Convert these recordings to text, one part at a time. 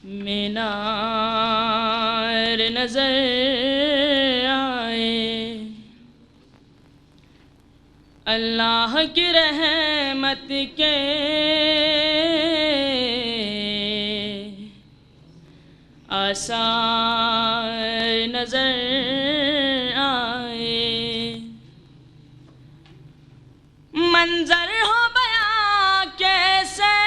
مینار نظر آئے، اللہ کی رحمت کے آثار نظر آئے، منظر ہو بیاں کیسے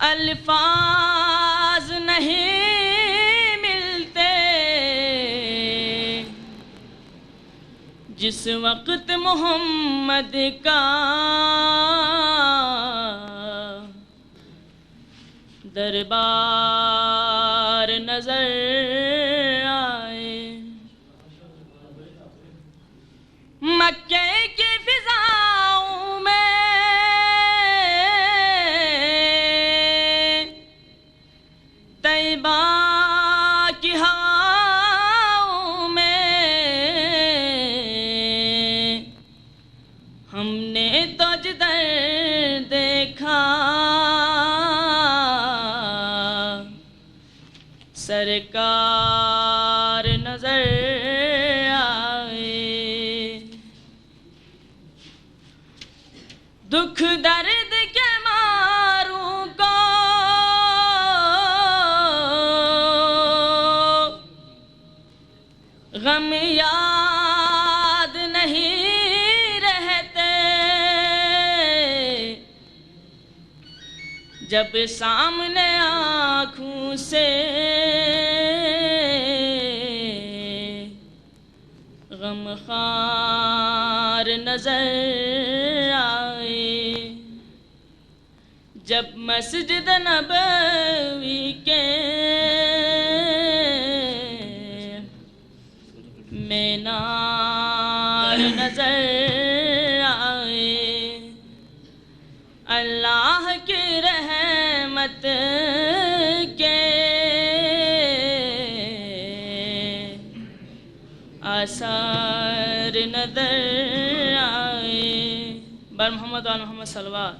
الفاظ نہیں ملتے، جس وقت محمد کا دربار نظر آئے، مکے کی فضاؤں میں طیبہ کی ہواؤں میں ہم نے تو جدھر دیکھا سرکار نظر آئے، دکھ درد کے ماروں کو غم یاد نہیں رہتے، جب سامنے آنکھوں سے غم خوار نظر آئے، جب مسجد نبوی کے مینار نظر آئے، اللہ کی رحمت کے آثار نظر آئے، بر محمد و آل محمد صلوات۔